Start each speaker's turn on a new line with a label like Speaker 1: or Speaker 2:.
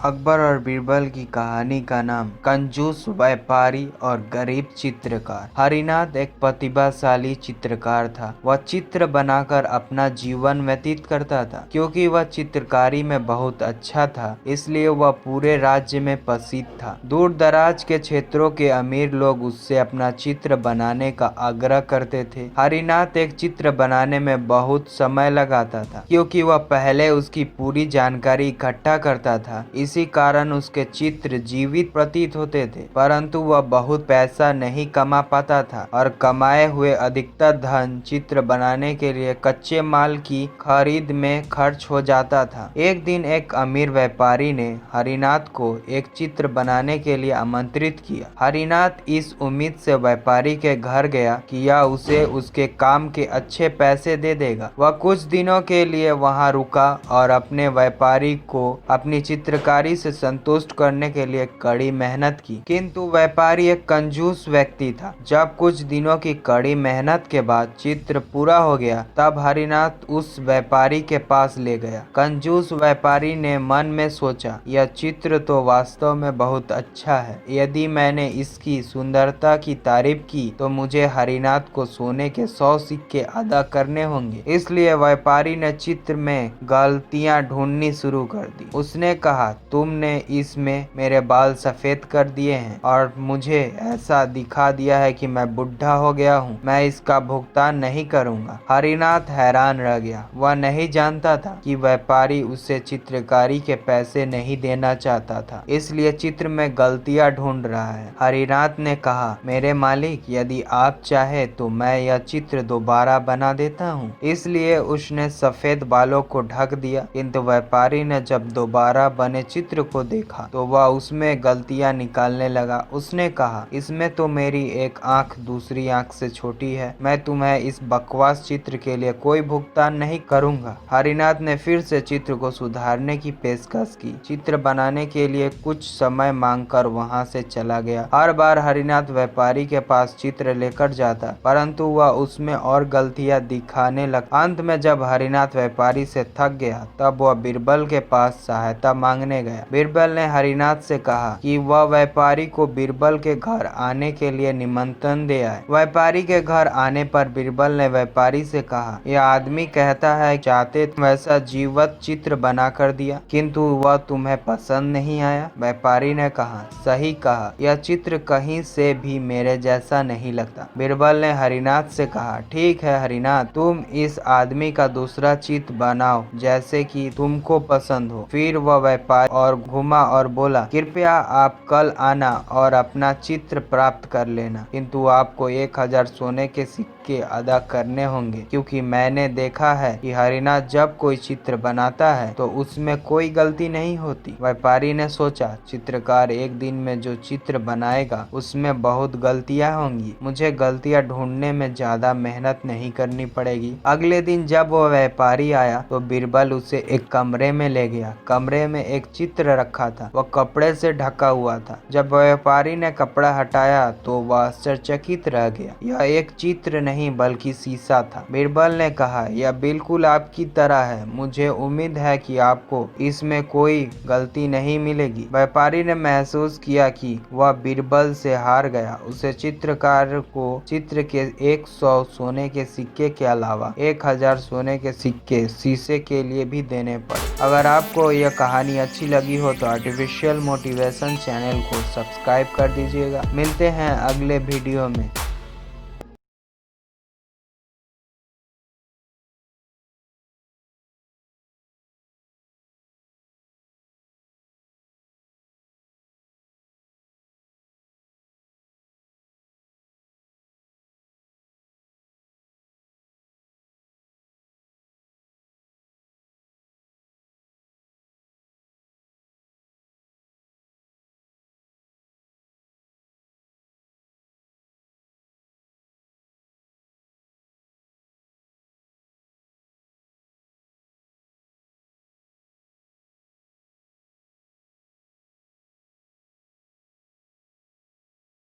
Speaker 1: अकबर और बीरबल की कहानी का नाम कंजूस व्यापारी और गरीब चित्रकार। हरिनाथ एक प्रतिभाशाली चित्रकार था। वह चित्र बनाकर अपना जीवन व्यतीत करता था। क्योंकि वह चित्रकारी में बहुत अच्छा था, इसलिए वह पूरे राज्य में प्रसिद्ध था। दूर दराज के क्षेत्रों के अमीर लोग उससे अपना चित्र बनाने का आग्रह करते थे। हरिनाथ एक चित्र बनाने में बहुत समय लगाता था, क्योंकि वह पहले उसकी पूरी जानकारी इकट्ठा करता था। इसी कारण उसके चित्र जीवित प्रतीत होते थे, परंतु वह बहुत पैसा नहीं कमा पाता था और कमाए हुए अधिकतर धन चित्र बनाने के लिए कच्चे माल की खरीद में खर्च हो जाता था। एक दिन एक अमीर व्यापारी ने हरिनाथ को एक चित्र बनाने के लिए आमंत्रित किया। हरिनाथ इस उम्मीद से व्यापारी के घर गया कि यह उसे उसके काम के अच्छे पैसे दे देगा। वह कुछ दिनों के लिए वहां रुका और अपने व्यापारी को अपनी चित्रकारी से संतुष्ट करने के लिए कड़ी मेहनत की। किंतु व्यापारी एक कंजूस व्यक्ति था। जब कुछ दिनों की कड़ी मेहनत के बाद चित्र पूरा हो गया, तब हरिनाथ उस व्यापारी के पास ले गया। कंजूस व्यापारी ने मन में सोचा, यह चित्र तो वास्तव में बहुत अच्छा है। यदि मैंने इसकी सुंदरता की तारीफ की तो मुझे हरिनाथ को सोने के 100 सिक्के अदा करने होंगे। इसलिए व्यापारी ने चित्र में गलतियां ढूंढनी शुरू कर दी। उसने कहा, तुमने इसमें मेरे बाल सफेद कर दिए हैं और मुझे ऐसा दिखा दिया है कि मैं बुढ़ा हो गया हूँ। मैं इसका भुगतान नहीं करूँगा। हरिनाथ हैरान रह गया। वह नहीं जानता था कि व्यापारी उसे चित्रकारी के पैसे नहीं देना चाहता था, इसलिए चित्र में गलतियां ढूंढ रहा है। हरिनाथ ने कहा, मेरे मालिक, यदि आप चाहे तो मैं यह चित्र दोबारा बना देता हूँ। इसलिए उसने सफेद बालों को ढक दिया। किंतु व्यापारी ने जब दोबारा बने चित्र को देखा तो वह उसमें गलतियां निकालने लगा। उसने कहा, इसमें तो मेरी एक आंख दूसरी आंख से छोटी है। मैं तुम्हें इस बकवास चित्र के लिए कोई भुगतान नहीं करूंगा। हरिनाथ ने फिर से चित्र को सुधारने की पेशकश की। चित्र बनाने के लिए कुछ समय मांगकर वहां से चला गया। हर बार हरिनाथ व्यापारी के पास चित्र लेकर जाता, परंतु वह उसमें और गलतियां दिखाने लगा। अंत में जब हरिनाथ व्यापारी से थक गया, तब वह बीरबल के पास सहायता मांगने गया। बीरबल ने हरिनाथ से कहा कि वह व्यापारी को बीरबल के घर आने के लिए निमंत्रण दे आए। व्यापारी के घर आने पर बीरबल ने व्यापारी से कहा, यह आदमी कहता है चाहते वैसा जीवत चित्र बना कर दिया, किंतु वह तुम्हें पसंद नहीं आया। व्यापारी ने कहा, सही कहा, यह चित्र कहीं से भी मेरे जैसा नहीं लगता। बीरबल ने हरिनाथ से कहा, ठीक है हरिनाथ, तुम इस आदमी का दूसरा चित्र बनाओ जैसे कि तुमको पसंद हो। फिर वह व्यापारी और घुमा और बोला, कृपया आप कल आना और अपना चित्र प्राप्त कर लेना, किंतु आपको 1000 सोने के सिक्के अदा करने होंगे, क्योंकि मैंने देखा है कि हरिनाथ जब कोई चित्र बनाता है तो उसमें कोई गलती नहीं होती। व्यापारी ने सोचा, चित्रकार एक दिन में जो चित्र बनाएगा उसमें बहुत गलतियां होंगी। मुझे गलतियां ढूंढने में ज्यादा मेहनत नहीं करनी पड़ेगी। अगले दिन जब वो व्यापारी आया तो बीरबल उसे एक कमरे में ले गया। कमरे में एक चित्र रखा था। वह कपड़े से ढका हुआ था। जब व्यापारी ने कपड़ा हटाया तो वह आश्चर्यचकित रह गया। यह एक चित्र नहीं बल्कि शीशा था। बीरबल ने कहा, यह बिल्कुल आपकी तरह है। मुझे उम्मीद है कि आपको इसमें कोई गलती नहीं मिलेगी। व्यापारी ने महसूस किया कि वह बीरबल से हार गया। उसे चित्रकार को चित्र के 100 सोने के सिक्के के अलावा 1000 सोने के सिक्के शीशे के लिए भी देने पड़े। अगर आपको यह कहानी अच्छी लगी हो तो आर्टिफिशियल मोटिवेशन चैनल को सब्सक्राइब कर दीजिएगा। मिलते हैं अगले वीडियो में।